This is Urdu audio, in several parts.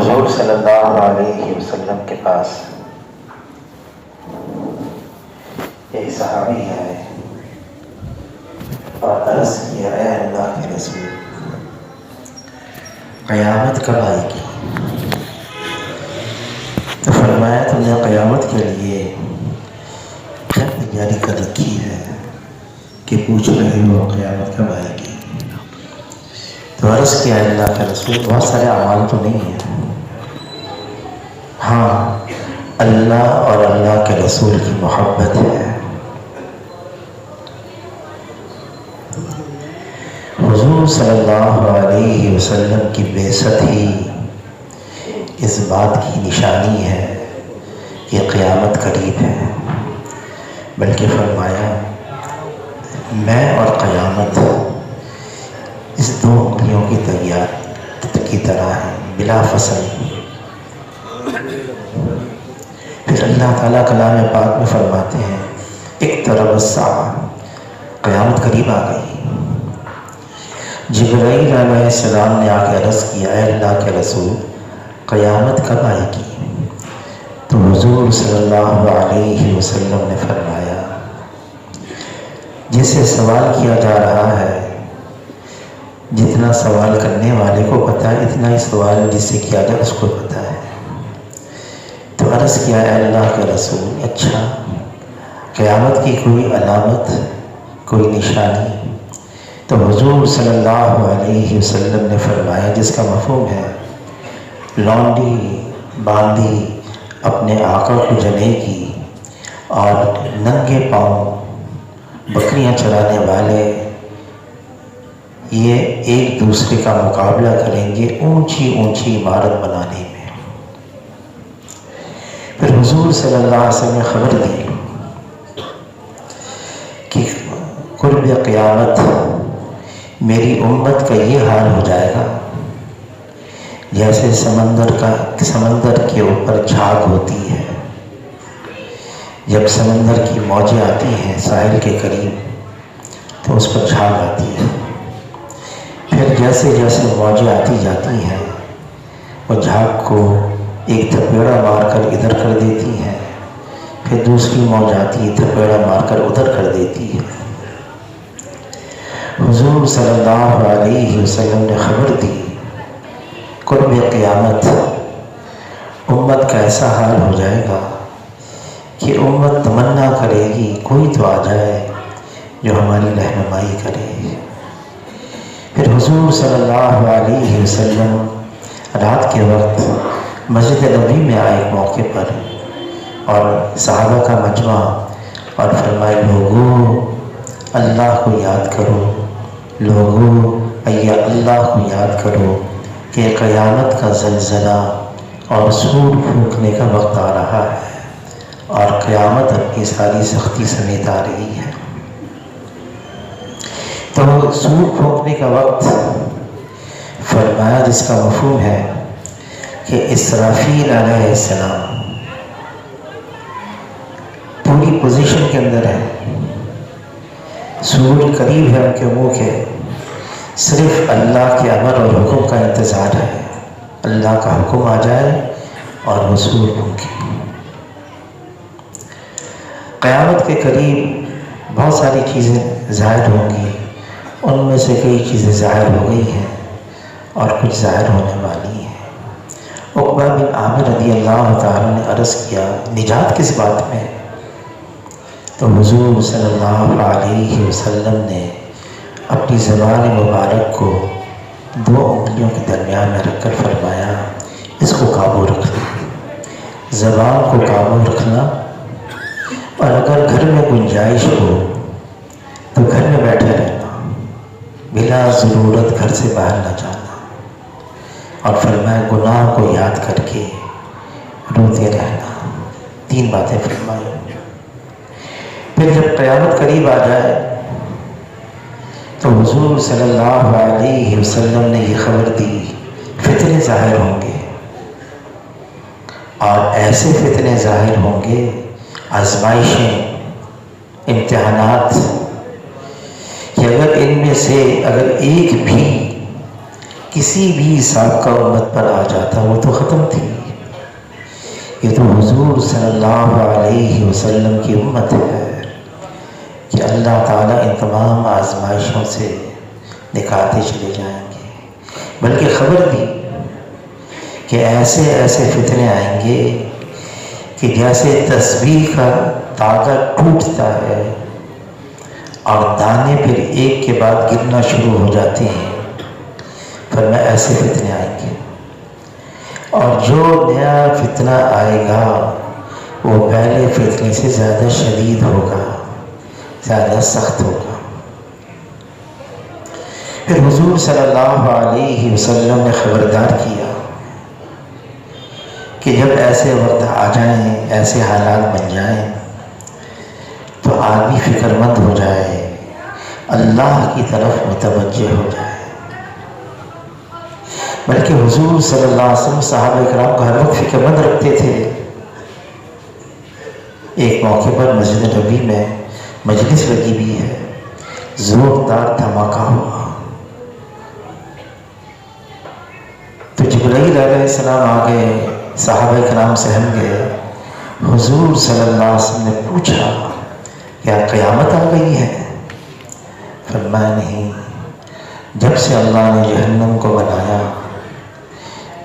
حضور صلی اللہ علیہ وسلم کے پاس ایک صحابی آئے اور عرض کیا، اے اللہ کے رسول، قیامت کب آئے گی؟ تو فرمایا، تم نے قیامت کے لیے کیا تیاری کر رکھی ہے کہ پوچھ رہے ہو قیامت کب آئے گی؟ تو عرض کیا، اللہ کا رسول، بہت سارے اعمال تو نہیں ہیں، ہاں اللہ اور اللہ کے رسول کی محبت ہے۔ حضور صلی اللہ علیہ وسلم کی بعثت ہی اس بات کی نشانی ہے کہ قیامت قریب ہے، بلکہ فرمایا، میں اور قیامت اس دو انگلیوں کی طرح ہیں، بلا فصل۔ پھر اللہ تعالیٰ کلام پاک میں فرماتے ہیں، اقترب الساعہ، قیامت قریب آ گئی۔ جبرائیل علیہ السلام نے آ کے عرض کیا، اے اللہ کے رسول، قیامت کب آئے گی؟ تو حضور صلی اللہ علیہ وسلم نے فرمایا، جسے سوال کیا جا رہا ہے، جتنا سوال کرنے والے کو پتہ ہے، اتنا ہی سوال جس سے کیا جائے اس کو پتہ ہے۔ تو عرض کیا، اے اللہ کے رسول، اچھا قیامت کی کوئی علامت، کوئی نشانی؟ تو حضور صلی اللہ علیہ وسلم نے فرمایا، جس کا مفہوم ہے، لونڈی باندھی اپنے آقا کو جنے گی اور ننگے پاؤں بکریاں چرانے والے یہ ایک دوسرے کا مقابلہ کریں گے اونچی اونچی عمارت بنانے میں۔ پھر حضور صلی اللہ علیہ وسلم نے خبر دی کہ قرب قیامت میری امت کا یہ حال ہو جائے گا جیسے سمندر کے اوپر جھاگ ہوتی ہے، جب سمندر کی موجیں آتی ہیں ساحل کے قریب تو اس پر جھاگ آتی ہے، پھر جیسے جیسے موجیں آتی جاتی ہیں وہ جھاگ کو ایک تھپیڑا مار کر ادھر کر دیتی ہیں، پھر دوسری موج آتی ہے تھپیڑا مار کر ادھر کر دیتی ہے۔ حضور صلی اللہ علیہ وسلم نے خبر دی، قرب قیامت امت کا ایسا حال ہو جائے گا کہ امت تمنا کرے گی کوئی تو آ جائے جو ہماری رہنمائی کرے۔ پھر حضور صلی اللہ علیہ وسلم رات کے وقت مسجد نبی میں آئے ایک موقع پر اور صحابہ کا مجمع، اور فرمائے، لوگو اللہ کو یاد کرو، لوگو اللہ کو یاد کرو کہ قیامت کا زلزلہ اور سور پھونکنے کا وقت آ رہا ہے اور قیامت اپنی ساری سختی سمیت آ رہی ہے۔ تو سور پھونکنے کا وقت فرمایا، جس کا مفہوم ہے کہ اسرافیل علیہ السلام پوری پوزیشن کے اندر ہے، سور قریب ہے ان کے منہ کے، صرف اللہ کے امر اور حکم کا انتظار ہے، اللہ کا حکم آ جائے اور وہ سور پھونکے۔ قیامت کے قریب بہت ساری چیزیں ظاہر ہوں گی، ان میں سے کئی چیزیں ظاہر ہو گئی ہیں اور کچھ ظاہر ہونے والی ہیں۔ عقبہ بن عامر رضی اللہ تعالیٰ نے عرض کیا، نجات کس بات میں؟ تو حضور صلی اللہ علیہ وسلم نے اپنی زبان مبارک کو دو انگلیوں کے درمیان میں رکھ کر فرمایا، اس کو قابو رکھنا، زبان کو قابو رکھنا، اور اگر گھر میں گنجائش ہو تو گھر میں بیٹھے رہنا، بلا ضرورت گھر سے باہر نہ جانا، اور فرمایا گناہ کو یاد کر کے روتے رہنا۔ تین باتیں فرمائی۔ پھر جب قیامت قریب آ جائے تو حضور صلی اللہ علیہ وسلم نے یہ خبر دی، فتنے ظاہر ہوں گے، اور ایسے فتنے ظاہر ہوں گے، آزمائشیں، امتحانات، کہ اگر ان میں سے ایک بھی کسی بھی سابقہ امت پر آ جاتا وہ تو ختم یہ تو حضور صلی اللہ علیہ وسلم کی امت ہے کہ اللہ تعالیٰ ان تمام آزمائشوں سے نکالتے چلے جائیں گے، بلکہ خبر دی کہ ایسے ایسے فتنے آئیں گے کہ جیسے تسبیح کا تاغا ٹوٹتا ہے اور دانے پھر ایک کے بعد گرنا شروع ہو جاتے ہیں، فرمایا ایسے فتنے آئیں گے، اور جو نیا فتنہ آئے گا وہ پہلے فتنے سے زیادہ شدید ہوگا، زیادہ سخت ہوگا۔ پھر حضور صلی اللہ علیہ وسلم نے خبردار کیا کہ جب ایسے وقت آ جائیں، ایسے حالات بن جائیں تو آدمی فکر مند ہو جائے، اللہ کی طرف متوجہ ہو جائے۔ بلکہ حضور صلی اللہ علیہ وسلم صحابہ کرام کو ہر وقت فکر مند رکھتے تھے۔ ایک موقع پر مسجد نبوی میں مجلس لگی ہوئی ہے، زوردار دھماکہ ہوا تو جبرائیل علیہ السلام آ گئے، صحابہ کرام سہم گئے۔ حضور صلی اللہ علیہ وسلم نے پوچھا کیا قیامت آ گئی ہے؟ فرمایا نہیں، جب سے اللہ نے جہنم کو بنایا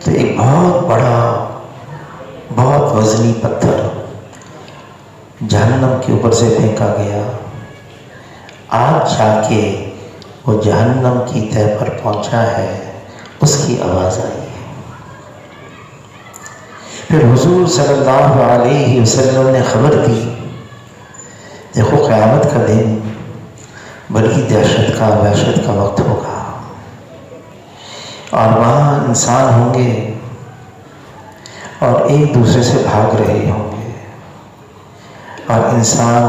تو ایک بہت بڑا بہت وزنی پتھر جہنم کے اوپر سے پھینکا گیا، آج جا کے وہ جہنم کی تہہ پر پہنچا ہے، اس کی آواز آئی ہے۔ پھر حضور صلی اللہ علیہ وسلم نے خبر دی، دیکھو قیامت کا دن بڑی دہشت کا وحشت کا وقت ہوگا، اور وہاں انسان ہوں گے اور ایک دوسرے سے بھاگ رہے ہوں گے، اور انسان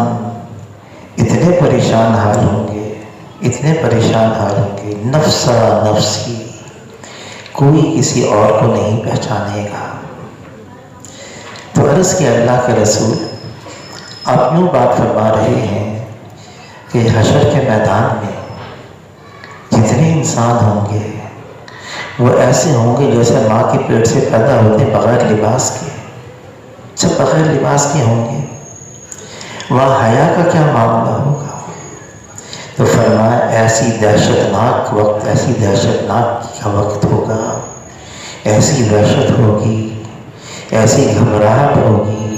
اتنے پریشان حال ہوں گے، اتنے پریشان حال ہوں گے، نفسا نفسی، کوئی کسی اور کو نہیں پہچانے گا۔ تو عرض کیا اللہ کے رسول، آپ یوں بات فرما رہے ہیں کہ حشر کے میدان میں جتنے انسان ہوں گے وہ ایسے ہوں گے جیسے ماں کے پیٹ سے پیدا ہوتے بغیر لباس کے، سب بغیر لباس کے ہوں گے۔ وہاں حیا کا کیا معاملہ ہوگا؟ تو فرمایا ایسی دہشتناک وقت، ایسی دہشتناک کا وقت ہوگا، ایسی وحشت ہوگی، ایسی گھبراہٹ ہوگی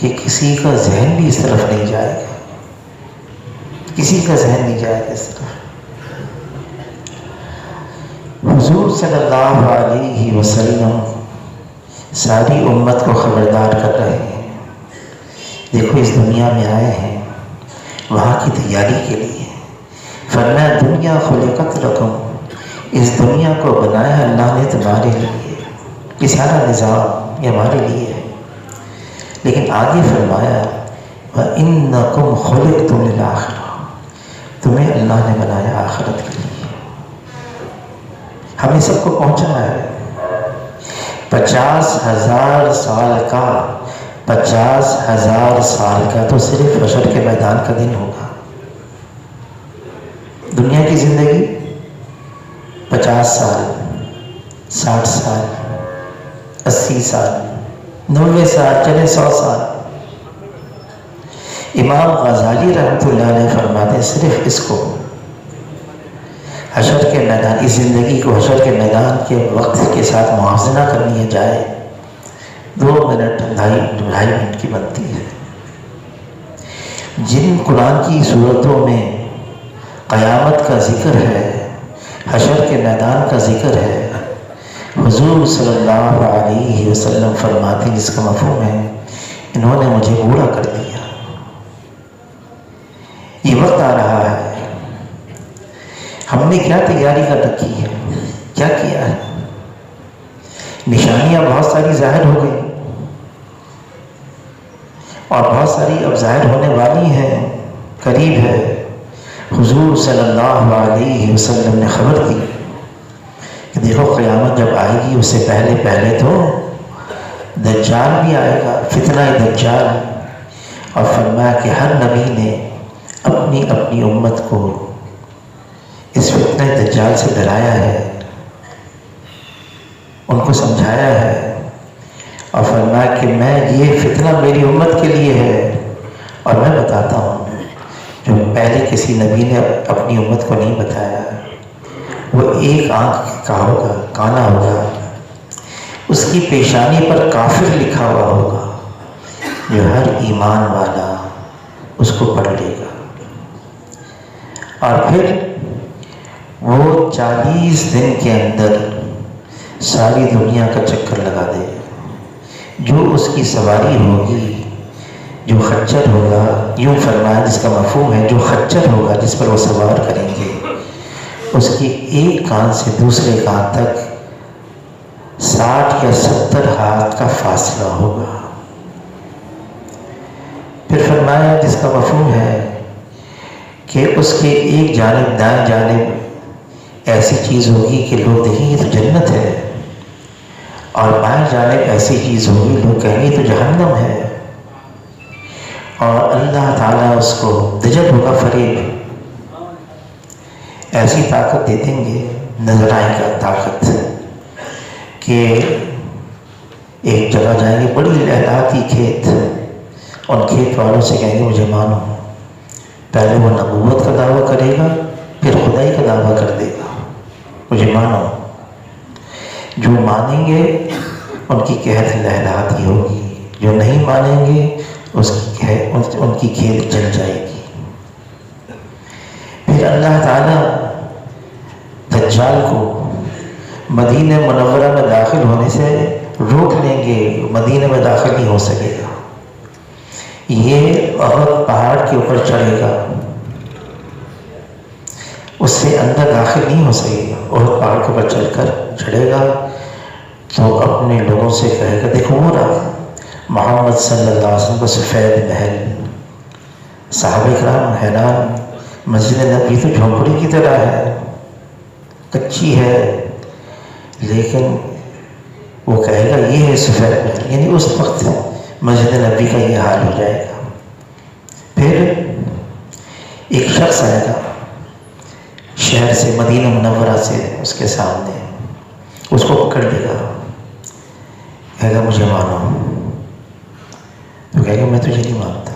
کہ کسی کا ذہن بھی اس طرف نہیں جائے گا، کسی کا ذہن نہیں جائے گا اس طرف۔ حضور صلی اللہ علیہ وسلم ساری امت کو خبردار کر رہے ہیں، دیکھو اس دنیا میں آئے ہیں وہاں کی تیاری کے لیے، فرمایا دنیا خلقت لکم، اس دنیا کو بنایا اللہ نے تمہارے لیے، یہ سارا نظام یہ ہمارے لیے ہے، لیکن آگے فرمایا وَإِنَّكُمْ خُلِقْتُمْ لِلْآخِرَةِ، تمہیں اللہ نے بنایا آخرت کے لیے، ہمیں سب کو پہنچنا ہے۔ 50,000 سال کا 50,000 سال کا تو صرف حشر کے میدان کا دن ہوگا۔ دنیا کی زندگی 50 سال، 60 سال، 80 سال، 90 سال، چلے 100 سال۔ امام غزالی رحمۃ اللہ علیہ فرماتے ہیں صرف اس کو حشر کے میدان، اس زندگی کو حشر کے میدان کے وقت کے ساتھ موازنہ کرنی جائے 2 منٹ 2.5 منٹ کی بنتی ہے۔ جن قرآن کی صورتوں میں قیامت کا ذکر ہے، حشر کے میدان کا ذکر ہے، حضور صلی اللہ علیہ وسلم فرماتے ہیں جس کا مفہوم ہے انہوں نے مجھے بوڑھا کر دیا، یہ وقت آ رہا ہے، ہم نے کیا تیاری کر رکھی ہے، کیا کیا ہے؟ نشانیاں بہت ساری ظاہر ہو گئی اور بہت ساری اب ظاہر ہونے والی ہیں، قریب ہے۔ حضور صلی اللہ علیہ وسلم نے خبر دی کہ دیکھو قیامت جب آئے گی اس سے پہلے تو دجال بھی آئے گا، فتنہ دجال، اور فرمایا کہ ہر نبی نے اپنی اپنی امت کو اس فتنہ دجال سے ڈرایا ہے، ان کو سمجھایا ہے، اور فرمایا کہ میں یہ فتنہ میری امت کے لیے ہے، اور میں بتاتا ہوں جو پہلے کسی نبی نے اپنی امت کو نہیں بتایا۔ وہ ایک آنکھ کا ہوگا، کانا ہوگا، اس کی پیشانی پر کافر لکھا ہوا ہوگا، جو ہر ایمان والا اس کو پڑھ لے گا، اور پھر وہ 40 دن کے اندر ساری دنیا کا چکر لگا دے گا۔ جو اس کی سواری ہوگی، جو خچر ہوگا، یوں فرمایا جس کا مفہوم ہے جو خچر ہوگا جس پر وہ سوار کریں گے، اس کی ایک کان سے دوسرے کان تک 60 یا 70 ہاتھ کا فاصلہ ہوگا۔ پھر فرمایا جس کا مفہوم ہے کہ اس کے ایک جانب دائیں جانب ایسی چیز ہوگی کہ لوگ دیکھیں گے تو جنت ہے، اور بائیں جانب ایسی چیز ہوگی لوگ کہیں گے تو جہنم ہے، اور اللہ تعالیٰ اس کو دجل ہوگا، فریب، ایسی طاقت دے دیں گے، نظر آئے گا طاقت کہ ایک جگہ جائیں گے، بڑی لہلاتی کھیت، ان کھیت والوں سے کہیں گے مجھے مانو۔ پہلے وہ نبوت کا دعویٰ کرے گا، پھر خدائی کا دعویٰ کر دے گا، مجھے مانو۔ جو مانیں گے ان کی کھیت لہلاتی ہوگی، جو نہیں مانیں گے ان کی کھیت جل جائے گی۔ پھر اللہ تعالیٰ دجال کو مدینہ منورہ میں داخل ہونے سے روک لیں گے، مدینہ میں داخل نہیں ہو سکے گا۔ یہ احد پہاڑ کے اوپر چڑھے گا، اس سے اندر داخل نہیں ہو سکے گا۔ احد پہاڑ کے اوپر چڑھ کر چڑھے گا تو اپنے لوگوں سے کہے گا دیکھو وہ رہا محمد صلی اللہ علیہ وسلم کو سفید محل، صحابہ کرام حیران، مسجد نبی تو جھونپڑی کی طرح ہے، کچی ہے، لیکن وہ کہے گا یہ ہے سفید محل، یعنی اس وقت مسجد نبی کا یہ حال ہو جائے گا۔ پھر ایک شخص آئے گا شہر سے، مدینہ منورہ سے، اس کے سامنے اس کو پکڑ لے گا، کہے گا مجھے مانو، تو کہے گا میں تجھے نہیں مانتا،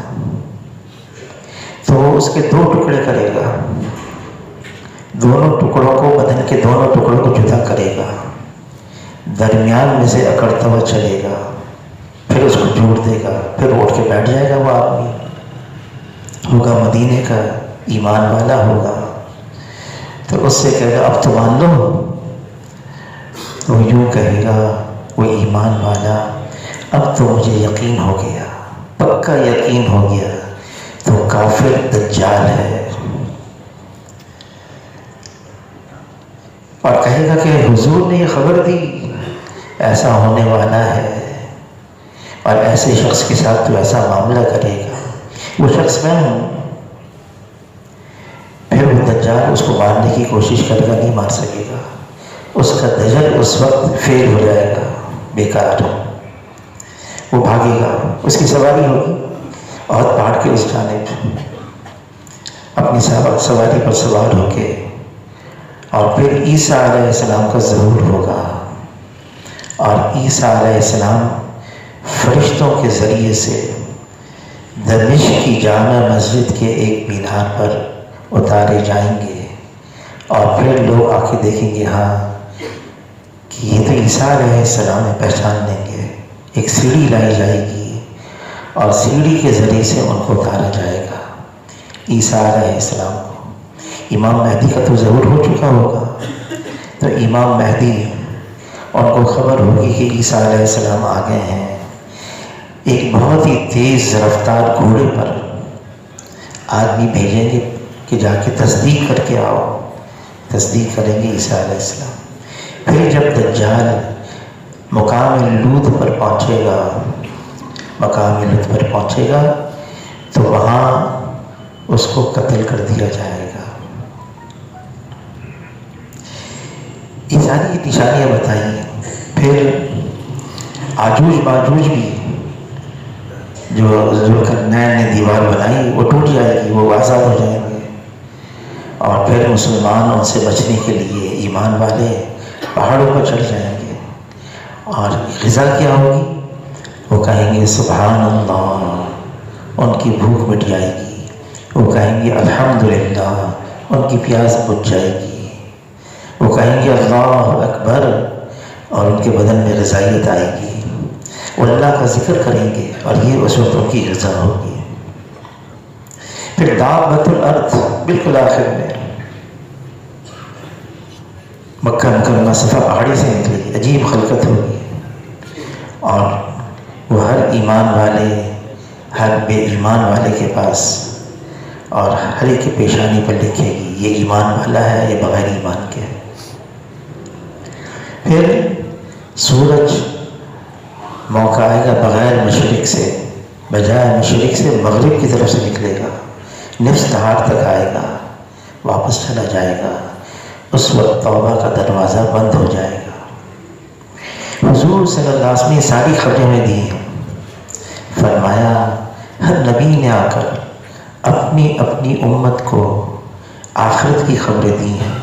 تو وہ اس کے 2 ٹکڑے کرے گا، دونوں ٹکڑوں کو، بدن کے دونوں ٹکڑوں کو جدا کرے گا، درمیان میں سے اکڑتا ہوا چلے گا، پھر اس کو جوڑ دے گا، پھر اٹھ کے بیٹھ جائے گا۔ وہ آدمی ہوگا مدینے کا، ایمان والا ہوگا، تو اس سے کہے گا اب تو مان لو، تو یوں کہے گا وہ ایمان والا اب تو مجھے یقین ہو گیا، پکا یقین ہو گیا، تو کافر دجال ہے، اور کہے گا کہ حضور نے یہ خبر دی ایسا ہونے والا ہے، اور ایسے شخص کے ساتھ تو ایسا معاملہ کرے گا، وہ شخص میں ہوں۔ پھر وہ دجال اس کو مارنے کی کوشش کرے گا، نہیں مار سکے گا، اس کا دجل اس وقت فیل ہو جائے گا، بیکار، وہ بھاگے گا، اس کی سواری ہوگی اور پہاڑ کے اس جانب اپنی سواری پر سوار ہو کے، اور پھر عیسیٰ علیہ السلام کا ظہور ہوگا، اور عیسیٰ علیہ السلام فرشتوں کے ذریعے سے دمشق کی جامع مسجد کے ایک مینار پر اتارے جائیں گے، اور پھر لوگ آ کے دیکھیں گے ہاں کہ یہ تو عیسیٰ علیہ السلام ہے، پہچان لیں گے۔ ایک سیڑھی لائی جائے گی اور سیڑھی کے ذریعے سے ان کو اتارا جائے گا عیسیٰ علیہ السلام کو۔ امام مہدی کا تو ظہور ہو چکا ہوگا، تو امام مہدی ان کو خبر ہوگی کہ عیسیٰ علیہ السلام آ گئے ہیں، ایک بہت ہی تیز رفتار گھوڑے پر آدمی بھیجیں گے کہ جا کے تصدیق کر کے آؤ، تصدیق کریں گے عیسیٰ علیہ السلام۔ پھر جب دجال مقام لوط پر پہنچے گا، مقام لوط پر پہنچے گا تو وہاں اس کو قتل کر دیا جائے گا۔ یہ ساری نشانیاں بتائیں۔ پھر آجوج ماجوج بھی، جو ذوالقرنین نے دیوار بنائی وہ ٹوٹ جائے گی، وہ آزاد ہو جائیں گے، اور پھر مسلمان ان سے بچنے کے لیے ایمان والے پہاڑوں پر چڑھ جائیں گے، اور غذا کیا ہوگی؟ وہ کہیں گے سبحان اللہ، ان کی بھوک مٹ جائے گی۔ وہ کہیں گے الحمدللہ، ان کی پیاس بجھ جائے گی۔ وہ کہیں گے اللہ اکبر، اور ان کے بدن میں غذائیت آئے گی۔ وہ اللہ کا ذکر کریں گے اور یہ اس وقت ان کی غذا ہوگی۔ پھر دابۃ الارض بالکل آخر میں مکہ مکرمہ صفا پہاڑی سے نکلی، عجیب خلقت ہوگی، اور وہ ہر ایمان والے، ہر بے ایمان والے کے پاس اور ہر ایک کی پیشانی پر لکھے گی یہ ایمان والا ہے، یہ بغیر ایمان کے ہے۔ پھر سورج موقع آئے گا بغیر مشرق سے، بجائے مشرق سے مغرب کی طرف سے نکلے گا، نصف نہار تک آئے گا، واپس چلا جائے گا۔ اس وقت توبہ کا دروازہ بند ہو جائے گا۔ حضور صلی اللہ علیہ وسلم نے ساری خبریں میں دی ہیں۔ فرمایا ہر نبی نے آ کر اپنی اپنی امت کو آخرت کی خبریں دی ہیں،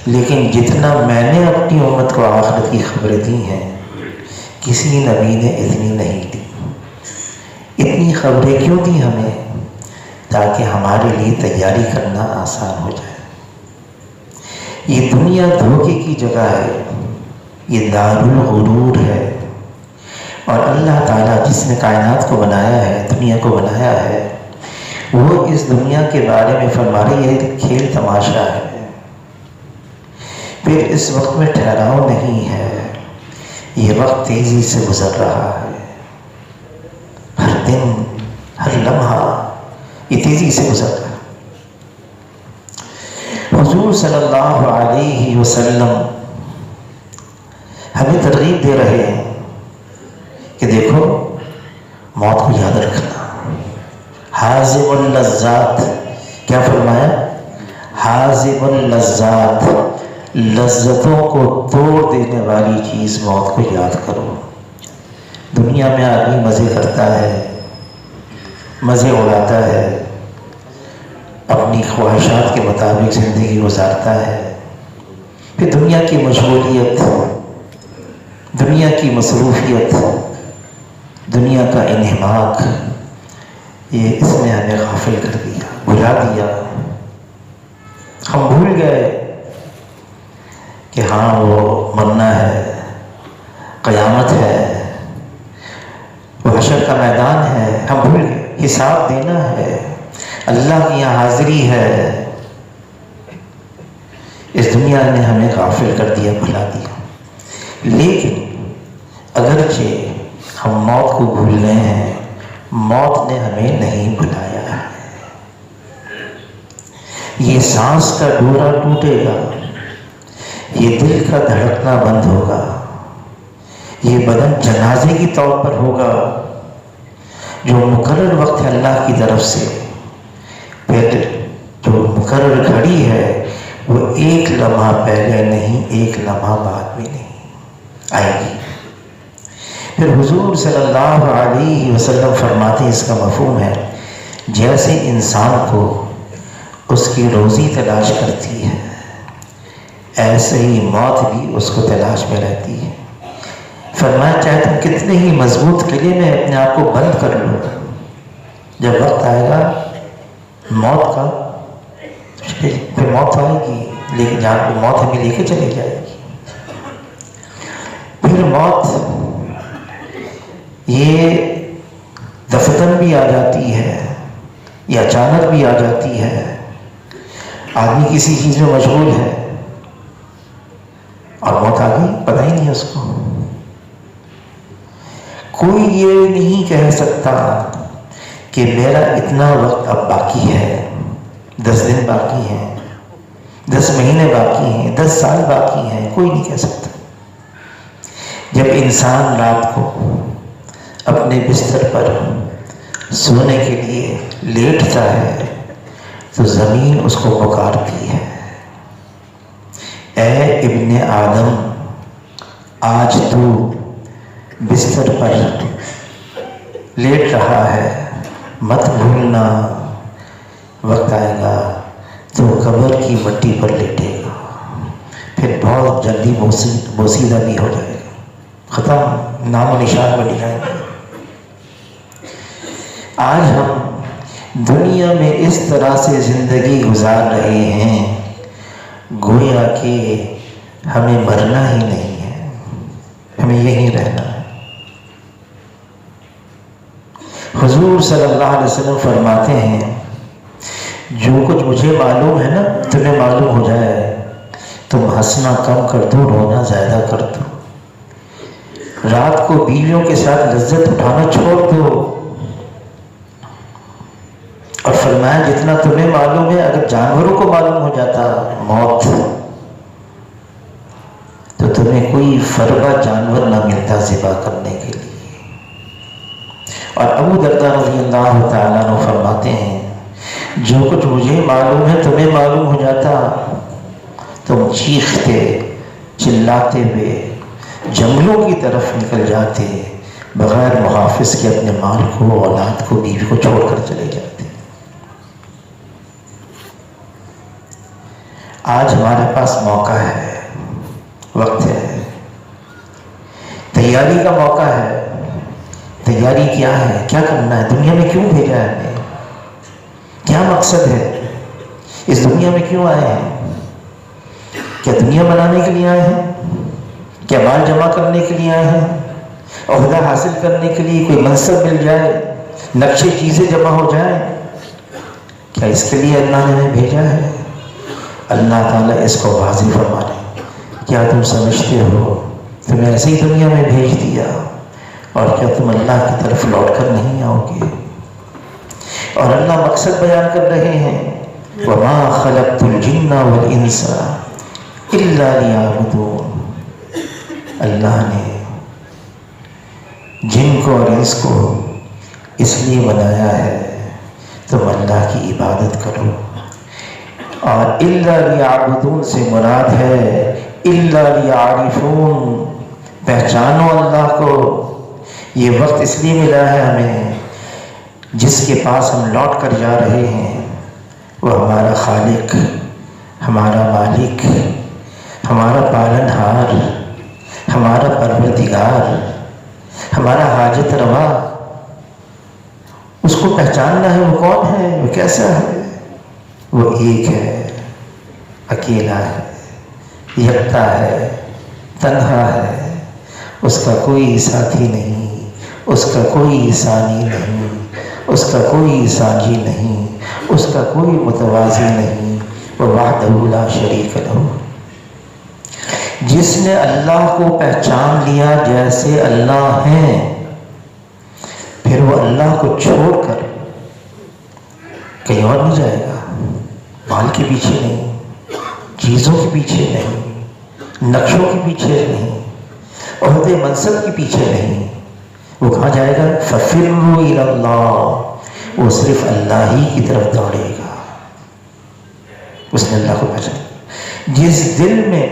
لیکن جتنا میں نے اپنی امت کو آخرت کی خبریں دی ہیں کسی نبی نے اتنی نہیں دی۔ اتنی خبریں کیوں دی ہمیں؟ تاکہ ہمارے لیے تیاری کرنا آسان ہو جائے۔ یہ دنیا دھوکے کی جگہ ہے، یہ دار الغرور ہے، اور اللہ تعالیٰ جس نے کائنات کو بنایا ہے، دنیا کو بنایا ہے، وہ اس دنیا کے بارے میں فرما رہی ہے کھیل تماشا ہے۔ پھر اس وقت میں ٹھہراؤ نہیں ہے، یہ وقت تیزی سے گزر رہا ہے، ہر دن ہر لمحہ یہ تیزی سے گزر رہا ہے۔ حضور صلی اللہ علیہ وسلم ہمیں ترغیب دے رہے ہیں کہ دیکھو موت کو یاد رکھنا۔ حازم اللذات، کیا فرمایا؟ حازم اللذات، لذتوں کو توڑ دینے والی چیز موت کو یاد کرو۔ دنیا میں آدمی مزے کرتا ہے، مزے اڑاتا ہے، اپنی خواہشات کے مطابق زندگی گزارتا ہے، پھر دنیا کی مشغولیت، دنیا کی مصروفیت، دنیا کا انہماک، یہ اس نے ہمیں غافل کر دیا، بھلا دیا۔ ہم بھول گئے کہ ہاں وہ مرنا ہے، قیامت ہے، وہ حشر کا میدان ہے، ہم بھول گئے، حساب دینا ہے، اللہ کی یہاں حاضری ہے۔ اس دنیا نے ہمیں غافل کر دیا، بھلا دیا۔ لیکن اگرچہ ہم موت کو بھول گئے ہیں، موت نے ہمیں نہیں بھلایا ہے۔ یہ سانس کا ڈورا ٹوٹے گا، یہ دل کا دھڑکنا بند ہوگا، یہ بدن جنازے کی طور پر ہوگا، جو مقرر وقت ہے اللہ کی طرف سے، پھر جو مقرر گھڑی ہے وہ ایک لمحہ پہلے نہیں، ایک لمحہ بعد میں نہیں آئے گی۔ پھر حضور صلی اللہ علیہ وسلم فرماتے ہیں، اس کا مفہوم ہے جیسے انسان کو اس کی روزی تلاش کرتی ہے، ایسے ہی موت بھی اس کو تلاش میں رہتی ہے۔ فرمایا چاہے تم کتنے ہی مضبوط قلعے میں اپنے آپ کو بند کر لو، جب وقت آئے گا موت کا پھر موت آئے گی، لیکن جہاں پہ موت ہمیں لے کے چلی جائے گی۔ پھر موت یہ دفتن بھی آ جاتی ہے، یا اچانک بھی آ جاتی ہے۔ آدمی کسی چیز میں مشغول ہے اور موت آ گئی، پتہ ہی نہیں اس کو۔ کوئی یہ نہیں کہہ سکتا کہ میرا اتنا وقت اب باقی ہے، 10 دن باقی ہیں، 10 مہینے باقی ہیں، 10 سال باقی ہیں، کوئی نہیں کہہ سکتا۔ جب انسان رات کو اپنے بستر پر سونے کے لیے لیٹتا ہے تو زمین اس کو پکارتی ہے، اے ابن آدم، آج تو بستر پر لیٹ رہا ہے، مت بھولنا وقت آئے گا تو قبر کی مٹی پر لیٹے گا، پھر بہت جلدی بوسیدہ بھی ہو جائے گا، ختم، نام و نشان بن جائے گا۔ آج ہم دنیا میں اس طرح سے زندگی گزار رہے ہیں گویا کہ ہمیں مرنا ہی نہیں ہے، ہمیں یہیں رہنا ہے۔ حضور صلی اللہ علیہ وسلم فرماتے ہیں جو کچھ مجھے معلوم ہے نا تمہیں معلوم ہو جائے، تم ہنسنا کم کر دو، رونا زیادہ کر دو، رات کو بیویوں کے ساتھ لذت اٹھانا چھوڑ دو، اور فرمایا جتنا تمہیں معلوم ہے اگر جانوروں کو معلوم ہو جاتا موت تو تمہیں کوئی فربا جانور نہ ملتا ذبح کرنے کے لیے۔ اور ابو درداء رضی اللہ تعالیٰ عنہ فرماتے ہیں جو کچھ مجھے معلوم ہے تمہیں معلوم ہو جاتا تم چیختے چلاتے ہوئے جنگلوں کی طرف نکل جاتے، بغیر محافظ کے اپنے مال کو، اولاد کو، بیوی کو چھوڑ کر چلے جاتے۔ آج ہمارے پاس موقع ہے، وقت ہے، تیاری کا موقع ہے۔ تیاری کیا ہے؟ کیا کرنا ہے؟ دنیا میں کیوں بھیجا ہے ہمیں؟ کیا مقصد ہے؟ اس دنیا میں کیوں آئے ہیں؟ کیا دنیا بنانے کے لیے آئے ہیں؟ کیا مال جمع کرنے کے لیے آئے ہیں؟ عہدہ حاصل کرنے کے لیے، کوئی منصب مل جائے، نقشے چیزیں جمع ہو جائیں؟ کیا اس کے لیے اللہ نے ہمیں بھیجا ہے؟ اللہ تعالیٰ اس کو واضح فرما رہے ہیں، کیا تم سمجھتے ہو تمہیں ایسے ہی دنیا میں بھیج دیا اور کیا تم اللہ کی طرف لوٹ کر نہیں آؤ گے؟ اور اللہ مقصد بیان کر رہے ہیں وَمَا خَلَقْتُ الْجِنَّ وَالْإِنسَ إِلَّا لِيَعْبُدُونَ۔ اللہ نے جن کو اور انس کو اس لیے بنایا ہے تم اللہ کی عبادت کرو، اور اِلَّا لِيَعْبُدُونَ سے مراد ہے اِلَّا لِيَعْرِفُونَ، پہچانو اللہ کو۔ یہ وقت اس لیے ملا ہے ہمیں جس کے پاس ہم لوٹ کر جا رہے ہیں وہ ہمارا خالق، ہمارا مالک، ہمارا پالن ہار، ہمارا پروردگار، ہمارا حاجت روا۔ اس کو پہچاننا ہے، وہ کون ہے، وہ کیسا ہے؟ وہ ایک ہے، اکیلا ہے، یکتا ہے، تنہا ہے، اس کا کوئی ساتھی نہیں، اس کا کوئی ثانی نہیں، اس کا کوئی ساجی نہیں، اس کا کوئی متوازی نہیں، وہ وحدہ لا شریک لہ۔ جس نے اللہ کو پہچان لیا جیسے اللہ ہیں، پھر وہ اللہ کو چھوڑ کر کہیں اور نہیں جائے گا، مال کے پیچھے نہیں، چیزوں کے پیچھے نہیں، نقشوں کے پیچھے نہیں، عہدے منصب کے پیچھے نہیں، وہ کہاں جائے گا؟ فَفِرُّوا إِلَى اللَّهِ، وہ صرف اللہ ہی کی طرف دوڑے گا۔ اس نے اللہ کو پہچانا۔ جس دل میں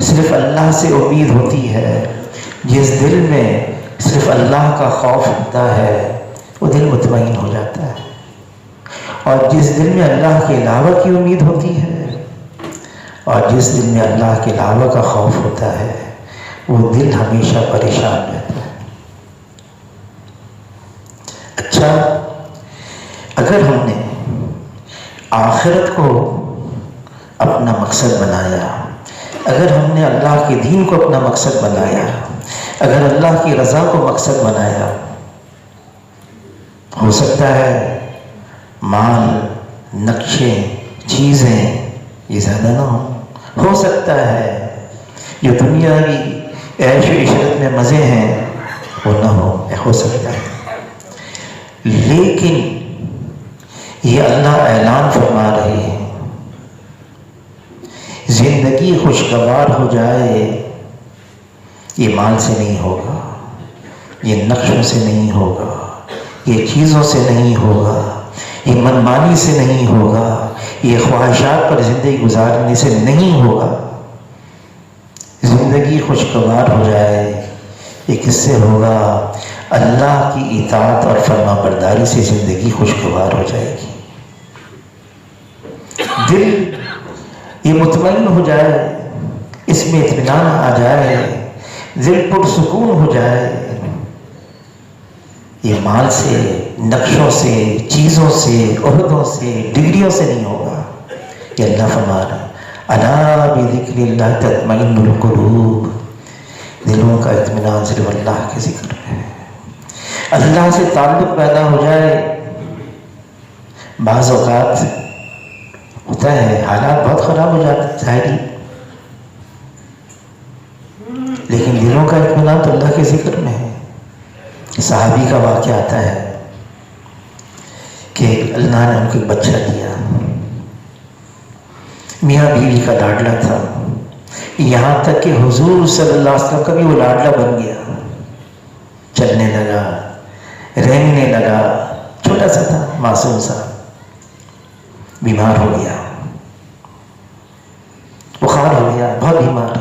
صرف اللہ سے امید ہوتی ہے، جس دل میں صرف اللہ کا خوف ہوتا ہے، وہ دل مطمئن ہو جاتا ہے، اور جس دل میں اللہ کے علاوہ کی امید ہوتی ہے اور جس دل میں اللہ کے علاوہ کا خوف ہوتا ہے وہ دل ہمیشہ پریشان رہتا ہے۔ اچھا، اگر ہم نے آخرت کو اپنا مقصد بنایا، اگر ہم نے اللہ کے دین کو اپنا مقصد بنایا، اگر اللہ کی رضا کو مقصد بنایا، ہو سکتا ہے مال، نقشے، چیزیں یہ زیادہ نہ ہو سکتا ہے جو دنیاوی عیش و عشرت میں مزے ہیں وہ نہ ہو سکتا ہے، لیکن یہ اللہ اعلان فرما رہے ہیں زندگی خوشگوار ہو جائے، یہ مال سے نہیں ہوگا، یہ نقشوں سے نہیں ہوگا، یہ چیزوں سے نہیں ہوگا، یہ منمانی سے نہیں ہوگا، یہ خواہشات پر زندگی گزارنے سے نہیں ہوگا۔ زندگی خوشگوار ہو جائے یہ کس سے ہوگا؟ اللہ کی اطاعت اور فرما برداری سے زندگی خوشگوار ہو جائے گی۔ دل یہ مطمئن ہو جائے، اس میں اطمینان آ جائے، دل پرسکون ہو جائے، یہ مال سے نقشوں سے، چیزوں سے، عہدوں سے، ڈگریوں سے نہیں ہوگا۔ یہ اللہ فرما رہا ہے الا بذکر اللہ تطمئن القلوب، دلوں کا اطمینان صرف اللہ کے ذکر میں ہے۔ اللہ سے تعلق پیدا ہو جائے، بعض اوقات ہوتا ہے حالات بہت خراب ہو جاتے ہیں ظاہری، لیکن دلوں کا اطمینان تو اللہ کے ذکر میں ہے۔ صحابی کا واقعہ آتا ہے کہ اللہ نے ان کو ایک بچہ دیا، میاں بیوی کا لاڈلا تھا، یہاں تک کہ حضور صلی اللہ علیہ وسلم کا بھی وہ لاڈلا بن گیا، چلنے لگا، رینگنے لگا، چھوٹا سا تھا، معصوم سا، بیمار ہو گیا، بخار ہو گیا، بہت بیمار،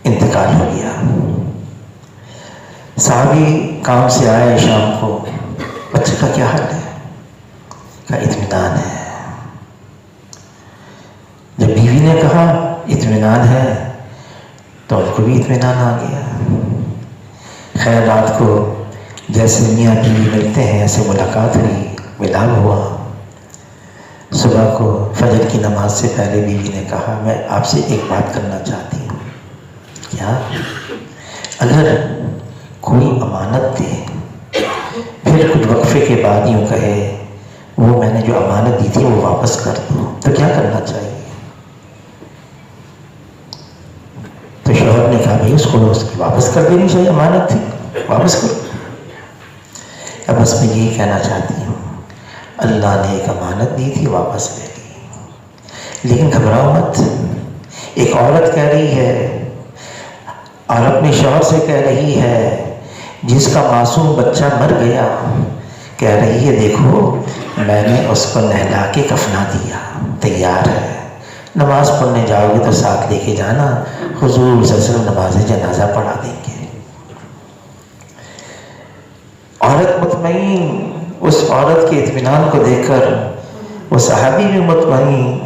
انتقال ہو گیا۔ صحابی کام سے آئے شام کو، بچے کا کیا حال ہے؟ کہا اطمینان ہے۔ جب بیوی نے کہا اطمینان ہے تو ان کو بھی اطمینان آ گیا۔ خیر رات کو جیسے میاں بیوی ملتے ہیں ایسے ملاقات ہوئی، ملاب ہوا۔ صبح کو فجر کی نماز سے پہلے بیوی نے کہا میں آپ سے ایک بات کرنا چاہتی ہوں۔ کیا؟ اگر کوئی امانت دے پھر کچھ وقفے کے بعد یوں کہے وہ میں نے جو امانت دی تھی وہ واپس کر دو تو کیا کرنا چاہیے؟ تو شوہر نے کہا بھائی اس کو واپس کر دینی چاہیے، امانت تھی واپس کرو۔ اب بس میں یہی کہنا چاہتی ہوں اللہ نے ایک امانت دی تھی واپس لے لی، لیکن گھبراؤ مت۔ ایک عورت کہہ رہی ہے اور اپنے شوہر سے کہہ رہی ہے جس کا معصوم بچہ مر گیا، کہہ رہی ہے دیکھو میں نے اس کو نہلا کے کفنا دیا، تیار ہے، نماز پڑھنے جاؤ گے تو ساتھ لے کے جانا، حضور صلی اللہ علیہ وسلم نماز جنازہ پڑھا دیں گے۔ عورت مطمئن، اس عورت کے اطمینان کو دیکھ کر وہ صحابی بھی مطمئن،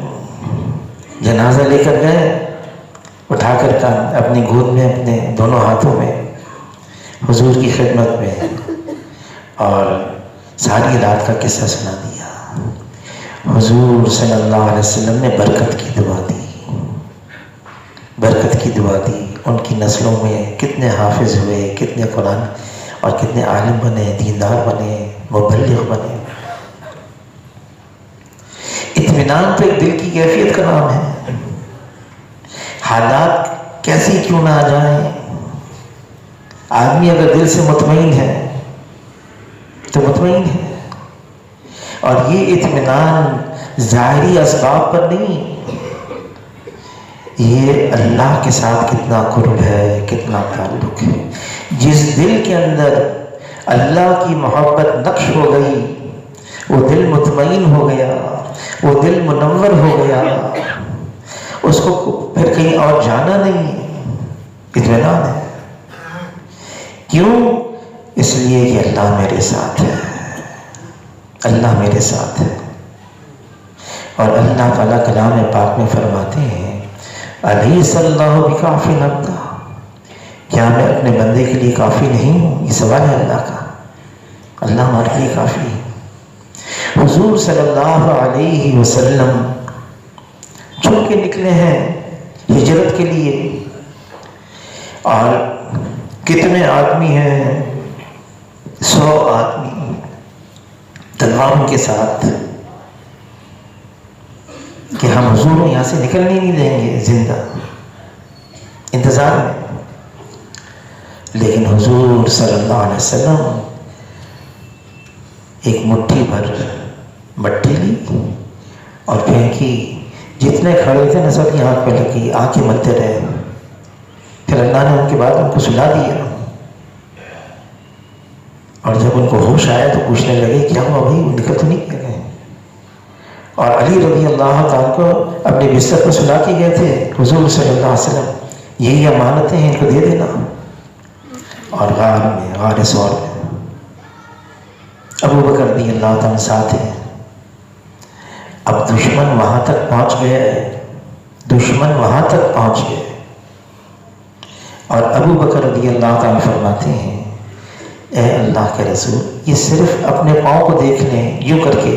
جنازہ لے کر گئے، اٹھا کر اپنی گود میں اپنے دونوں ہاتھوں میں حضور کی خدمت میں، اور ساری رات کا قصہ سنا دیا۔ حضور صلی اللہ علیہ وسلم نے برکت کی دعا دی، برکت کی دعا دی۔ ان کی نسلوں میں کتنے حافظ ہوئے، کتنے قرآن اور کتنے عالم بنے، دیندار بنے، مبلغ بنے۔ اطمینان تو ایک دل کی کیفیت کا نام ہے۔ حالات کیسی کیوں نہ آ جائیں، آدمی اگر دل سے مطمئن ہے تو مطمئن ہے، اور یہ اطمینان ظاہری اسباب پر نہیں، یہ اللہ کے ساتھ کتنا قرب ہے، کتنا تعلق ہے۔ جس دل کے اندر اللہ کی محبت نقش ہو گئی وہ دل مطمئن ہو گیا، وہ دل منور ہو گیا، اس کو پھر کہیں اور جانا نہیں، اطمینان ہے۔ کیوں؟ اس لیے کہ اللہ میرے ساتھ ہے، اللہ میرے ساتھ ہے۔ اور اللہ تعالیٰ کلام پاک میں فرماتے ہیں الیس اللہ بکاف عبدہ، کیا میں اپنے بندے کے لیے کافی نہیں ہوں؟ یہ سوال ہے اللہ کا، اللہ ہمارے لیے کافی ہے۔ حضور صلی اللہ علیہ وسلم چھوڑ کے نکلے ہیں ہجرت کے لیے، اور کتنے آدمی ہیں، 100 آدمی تلواروں کے ساتھ، کہ ہم حضور کو یہاں سے نکلنے نہیں دیں گے، زندہ انتظار میں۔ لیکن حضور صلی اللہ علیہ وسلم ایک مٹھی بھر مٹی لی اور پھینکی، جتنے کھڑے تھے نا سب کی آنکھ پہ لگی، آنکھیں ملتے رہے۔ پھر اللہ نے ان کے بعد ان کو سلا دیا، اور جب ان کو ہوش آیا تو پوچھنے لگے کیا ہوا بھائی، وہ نکل تو نہیں کیا گئے؟ اور علی رضی اللہ تعالیٰ کو اپنے بستر پر سلا کے گئے تھے حضور صلی اللہ علیہ وسلم، یہی امانتیں ہیں، ان کو دے دینا۔ اور غار میں، غار ثور میں ابو بکر رضی اللہ تعالیٰ ساتھ ہیں۔ اب دشمن وہاں تک پہنچ گئے، دشمن وہاں تک پہنچ گئے، اور ابو بکر رضی اللہ تعالیٰ فرماتے ہیں اے اللہ کے رسول یہ صرف اپنے پاؤں کو دیکھ لیں، یوں کر کے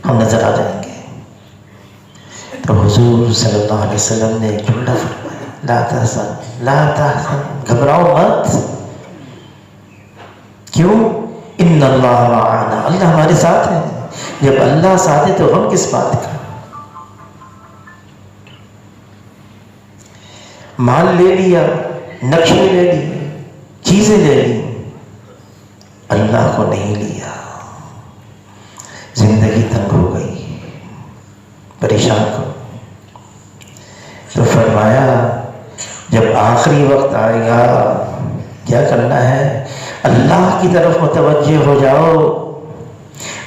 ہم نظر آ جائیں گے۔ تو حضور صلی اللہ علیہ وسلم نے ایک جملہ فرمایا، لا تحزن لا تحزن، گھبراؤ مت۔ کیوں؟ ان اللہ معنا، اللہ ہمارے ساتھ ہے۔ جب اللہ ساتھ ہے تو غم کس بات کا؟ مال لے لیا، نقشے لے لیے، چیزیں لے لی، اللہ کو نہیں لیا، زندگی تنگ ہو گئی، پریشان ہو۔ تو فرمایا جب آخری وقت آئے گا کیا کرنا ہے؟ اللہ کی طرف متوجہ ہو جاؤ،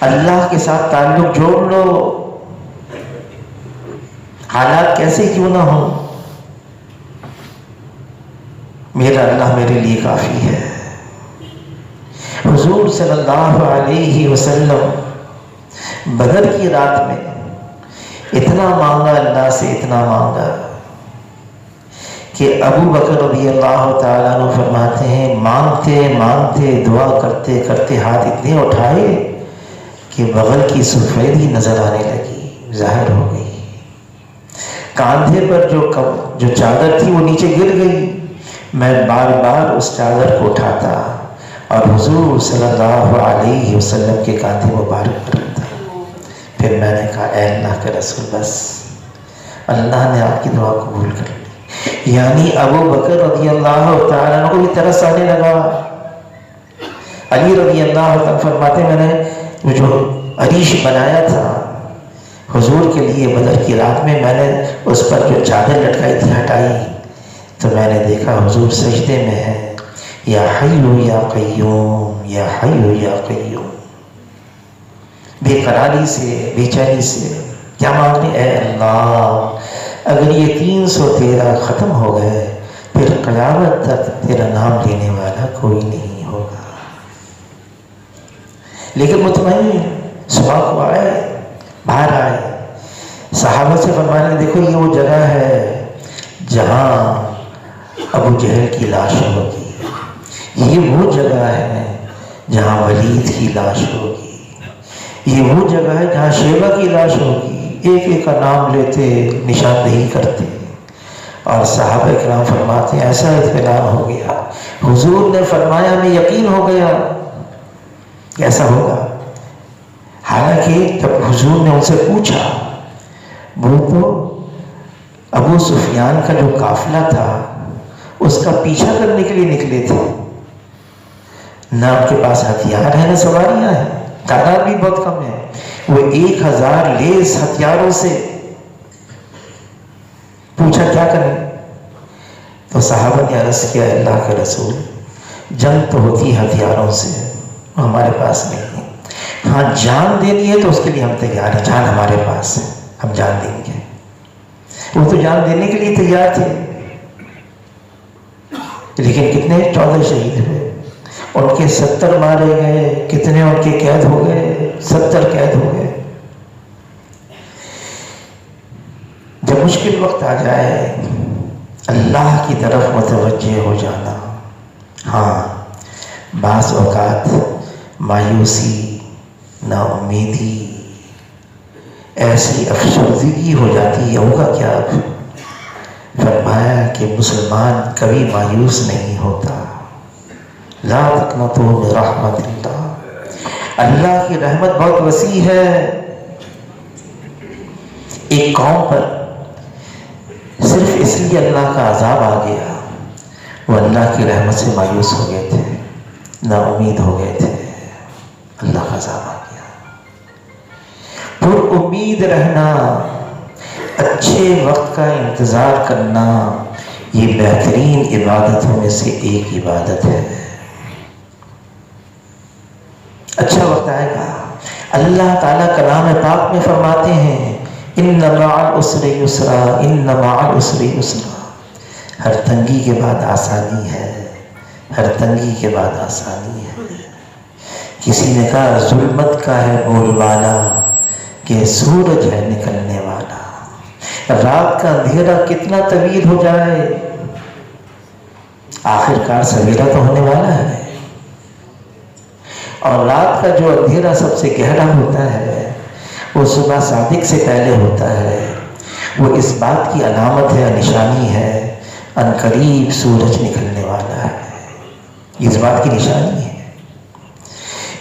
اللہ کے ساتھ تعلق جوڑ لو، حالات کیسے کیوں نہ ہو، میرا اللہ میرے لیے کافی ہے۔ حضور صلی اللہ علیہ وسلم بدر کی رات میں اتنا مانگا، اللہ سے اتنا مانگا کہ ابو بکر رضی اللہ تعالیٰ عنہ فرماتے ہیں مانگتے مانگتے دعا کرتے کرتے ہاتھ اتنے اٹھائے کہ بغل کی سفیدی نظر آنے لگی، ظاہر ہو گئی۔ کاندھے پر جو چادر تھی وہ نیچے گر گئی، میں بار بار اس چادر کو اٹھاتا اور حضور صلی اللہ علیہ وسلم کے کاندھے مبارک پر رکھتا۔ پھر میں نے کہا اے اللہ کے رسول بس، اللہ نے آپ کی دعا قبول کر لی۔ یعنی ابو بکر رضی اللہ تعالیٰ عنہ کو بھی ترس آنے لگا۔ علی رضی اللہ تعالیٰ فرماتے میں نے جو عریش بنایا تھا حضور کے لیے بدر کی رات میں، میں نے اس پر جو چادر لٹکائی تھی ہٹائی تو میں نے دیکھا حضور سجدے میں ہے، یا حی یا قیوم یا حی یا قیوم، بے قراری سے بے چینی سے کیا مانگنے؟ اے اللہ اگر یہ 313 ختم ہو گئے پھر قیامت تک تیرا نام لینے والا کوئی نہیں ہوگا۔ لیکن مطمئن صبح کو آئے، باہر آئے، صحابہ سے فرمانے دیکھو یہ وہ جگہ ہے جہاں ابو جہل کی لاش ہوگی، یہ وہ جگہ ہے جہاں ولید کی لاش ہوگی، یہ وہ جگہ ہے جہاں شیبہ کی لاش ہوگی۔ ایک ایک کا نام لیتے، نشاندہی کرتے، اور صحابہ کرام فرماتے ہیں ایسا اطمینان ہو گیا، حضور نے فرمایا ہمیں یقین ہو گیا کہ ایسا ہوگا۔ حالانکہ جب حضور نے ان سے پوچھا، وہ تو ابو سفیان کا جو قافلہ تھا اس کا پیچھا کرنے کے لیے نکلے تھے، نہ ان کے پاس ہتھیار ہیں نہ سواریاں ہیں، تعداد بھی بہت کم ہے، وہ 1000 لیس ہتھیاروں سے پوچھا کیا کریں؟ تو صحابہ نے عرض کیا اللہ کے رسول جنگ تو ہوتی ہتھیاروں سے، ہمارے پاس نہیں ہے، ہاں جان دینی ہے تو اس کے لیے ہم تیار ہیں، جان ہمارے پاس ہے، ہم جان دیں گے۔ وہ تو جان دینے کے لیے تیار تھے، لیکن کتنے 14 شہید ہوئے، ان کے 70 مارے گئے، کتنے ان کے قید ہو گئے، 70 قید ہو گئے۔ جب مشکل وقت آ جائے اللہ کی طرف متوجہ ہو جانا۔ ہاں بعض اوقات مایوسی، نا امیدی، ایسی افسردگی ہو جاتی ہے، ہوگا کیا اب؟ فرمایا کہ مسلمان کبھی مایوس نہیں ہوتا، لا تقنطوا من رحمت اللہ، اللہ کی رحمت بہت وسیع ہے۔ ایک قوم پر صرف اس لیے اللہ کا عذاب آ گیا، وہ اللہ کی رحمت سے مایوس ہو گئے تھے، نا امید ہو گئے تھے، اللہ کا عذاب آ گیا۔ پر امید رہنا، اچھے وقت کا انتظار کرنا، یہ بہترین عبادتوں میں سے ایک عبادت ہے۔ اچھا وقت آئے گا، اللہ تعالیٰ کلام پاک میں فرماتے ہیں ان مع العسر یسرا، ان مع العسر یسرا، ہر تنگی کے بعد آسانی ہے، ہر تنگی کے بعد آسانی ہے۔ کسی نے کہا ظلمت کا ہے بول والا کہ سورج ہے نکلنے والا، رات کا اندھیرا کتنا طویل ہو جائے آخر کار سویرا تو ہونے والا ہے۔ اور رات کا جو اندھیرا سب سے گہرا ہوتا ہے وہ صبح صادق سے پہلے ہوتا ہے. وہ اس بات کی علامت ہے، نشانی ہے، ان قریب سورج نکلنے والا ہے. اس بات کی نشانی ہے.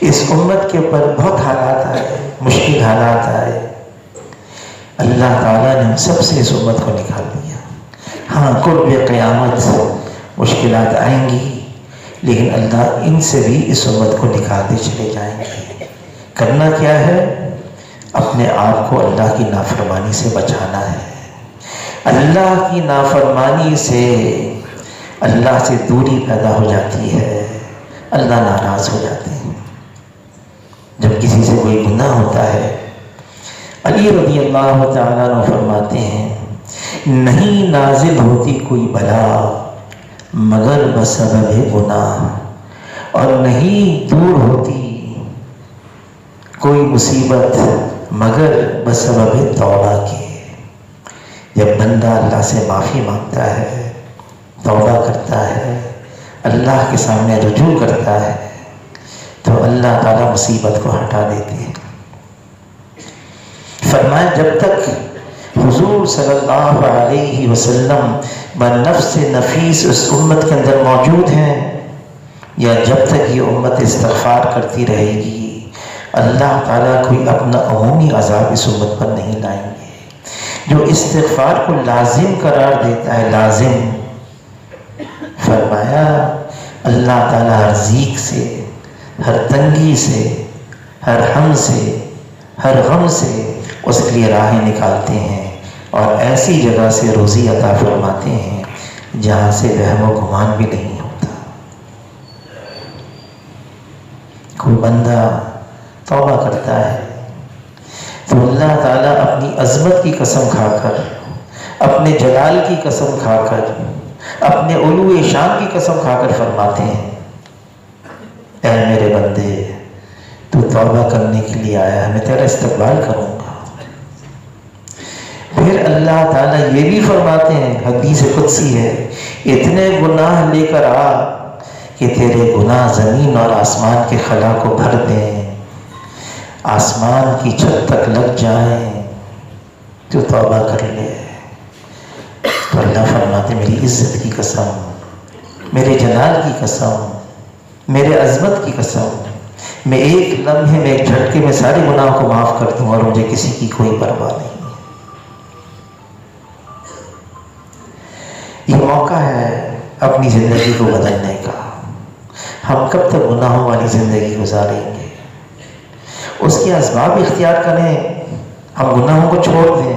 اس امت کے اوپر بہت حالات آئے، مشکل حالات آئے، اللہ تعالیٰ نے ہم سب سے اس امت کو نکال دیا. ہاں قرب قیامت مشکلات آئیں گی، لیکن اللہ ان سے بھی اس امت کو نکالتے چلے جائیں گے. کرنا کیا ہے؟ اپنے آپ کو اللہ کی نافرمانی سے بچانا ہے. اللہ کی نافرمانی سے اللہ سے دوری پیدا ہو جاتی ہے، اللہ ناراض ہو جاتے ہیں. جب کسی سے کوئی گناہ ہوتا ہے، علی رضی اللہ تعالیٰ عنہ فرماتے ہیں نہیں نازل ہوتی کوئی بلا مگر بسبب گناہ، اور نہیں دور ہوتی کوئی مصیبت مگر بسبب توبہ کے. جب بندہ اللہ سے معافی مانگتا ہے، توبہ کرتا ہے، اللہ کے سامنے رجوع کرتا ہے، تو اللہ تعالیٰ مصیبت کو ہٹا دیتے ہیں. فرمایا جب تک حضور صلی اللہ علیہ وسلم بنفس نفیس اس امت کے اندر موجود ہیں، یا جب تک یہ امت استغفار کرتی رہے گی، اللہ تعالیٰ کوئی اپنا عمومی عذاب اس امت پر نہیں لائیں گے. جو استغفار کو لازم قرار دیتا ہے، لازم، فرمایا اللہ تعالیٰ ہر ضیق سے، ہر تنگی سے، ہر ہم سے، ہر غم سے اس کے لیے راہیں نکالتے ہیں، اور ایسی جگہ سے روزی عطا فرماتے ہیں جہاں سے وہم و گمان بھی نہیں ہوتا. کوئی بندہ توبہ کرتا ہے تو اللہ تعالیٰ اپنی عظمت کی قسم کھا کر، اپنے جلال کی قسم کھا کر، اپنے علو شان کی قسم کھا کر فرماتے ہیں اے میرے بندے تو توبہ کرنے کے لیے آیا ہے، میں تیرا استقبال کروں گا. پھر اللہ تعالیٰ یہ بھی فرماتے ہیں، حدیث قدسی ہے، اتنے گناہ لے کر آ کہ تیرے گناہ زمین اور آسمان کے خلا کو بھر دیں، آسمان کی چھت تک لگ جائیں، تو توبہ کر لے. تو اللہ فرماتے میری عزت کی قسم، میرے جلال کی قسم، میرے عظمت کی قسم، میں ایک لمحے میں، ایک جھٹکے میں سارے گناہوں کو معاف کر دوں اور مجھے کسی کی کوئی پرواہ نہیں. یہ موقع ہے اپنی زندگی کو بدلنے کا. ہم کب تک گناہوں والی زندگی گزاریں گے؟ اس کے اسباب اختیار کریں. ہم گناہوں کو چھوڑ دیں،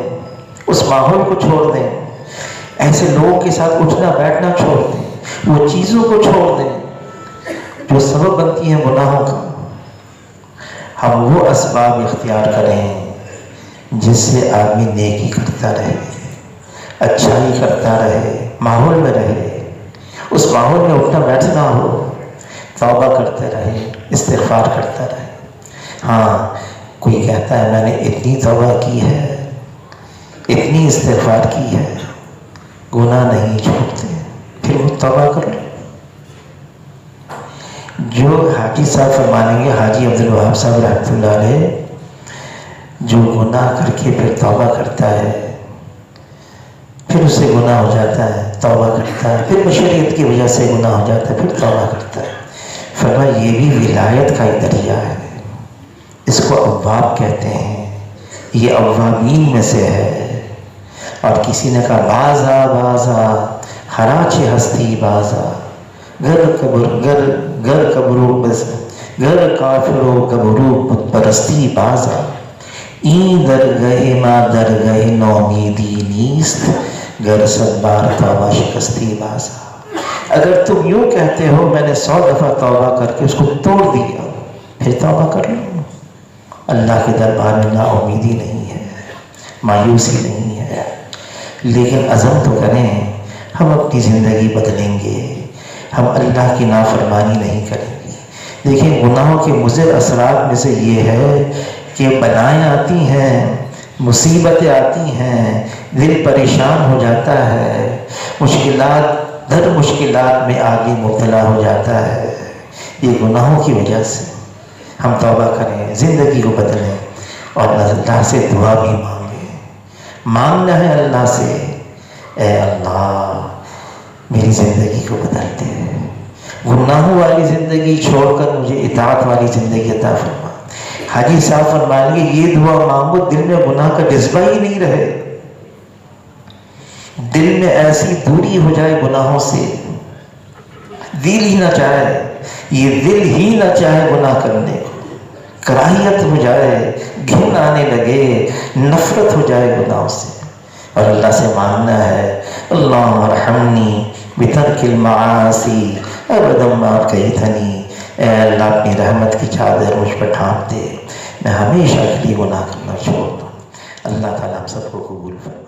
اس ماحول کو چھوڑ دیں، ایسے لوگوں کے ساتھ اٹھنا بیٹھنا چھوڑ دیں، وہ چیزوں کو چھوڑ دیں جو سبب بنتی ہیں گناہوں کا. ہم وہ اسباب اختیار کریں جس سے آدمی نیکی کرتا رہے، اچھائی کرتا رہے، ماحول میں رہے، اس ماحول میں اٹھنا بیٹھنا ہو، توبہ کرتے رہے، استغفار کرتا رہے. ہاں کوئی کہتا ہے میں نے اتنی توبہ کی ہے، اتنی استغفار کی ہے، گناہ نہیں چھوڑتے، پھر وہ توبہ کر لو. جو حاجی صاحب فرمانیں گے، حاجی عبدالوہاب صاحب رحمۃ اللہ علیہ، جو گناہ کر کے پھر توبہ کرتا ہے، پھر اس سے گناہ ہو جاتا ہے، توبہ کرتا ہے، پھر بشریت کی وجہ سے گناہ ہو جاتا ہے، پھر توبہ کرتا ہے. فرمایا یہ بھی ولایت کا ایک دریا ہے، اس کو اواب کہتے ہیں، یہ اوابین میں سے ہے. اور کسی نے کہا بازا بازا خراچ ہستی بازا، گر کافرو گبرو بت پرستی بازا، این درگہ ما درگہ نومیدی نیست، گر صد بار توبہ شکستی بازا. اگر تم یوں کہتے ہو میں نے 100 دفعہ توبہ کر کے اس کو توڑ دیا، پھر توبہ کر لو. اللہ کے دربار میں نا امیدی نہیں ہے، مایوسی نہیں ہے، لیکن عزم تو کریں ہم اپنی زندگی بدلیں گے، ہم اللہ کی نافرمانی نہیں کریں گے. دیکھیں گناہوں کے مضر اثرات میں سے یہ ہے کہ بلائیں آتی ہیں، مصیبتیں آتی ہیں، دل پریشان ہو جاتا ہے، مشکلات در مشکلات میں آگے مبتلا ہو جاتا ہے. یہ گناہوں کی وجہ سے. ہم توبہ کریں، زندگی کو بدلیں اور اللہ سے دعا بھی مانگیں۔ مانگنا ہے اللہ سے، اے اللہ میری زندگی کو بدل دے، گناہوں والی زندگی چھوڑ کر مجھے اطاعت والی زندگی عطا فرما۔ حاجی صاحب فرمائیں گے یہ دعا مانگو دل میں گناہ کا جذبہ ہی نہیں رہے، دل میں ایسی دوری ہو جائے گناہوں سے، دل ہی نہ چاہے، یہ دل ہی نہ چاہے گناہ کرنے کو، کراہیت ہو جائے، گھن آنے لگے، نفرت ہو جائے گناہوں سے۔ اور اللہ سے مانگنا ہے اللہم ارحمنی بترک المعاصی ابدا ما کیتنی، اے اللہ اپنی رحمت کی چادر مجھ پر ڈھانپ دے، میں ہمیشہ کے لیے گناہ کرنا چھوڑ دوں۔ اللہ تعالیٰ ہم سب کو قبول فرمائے۔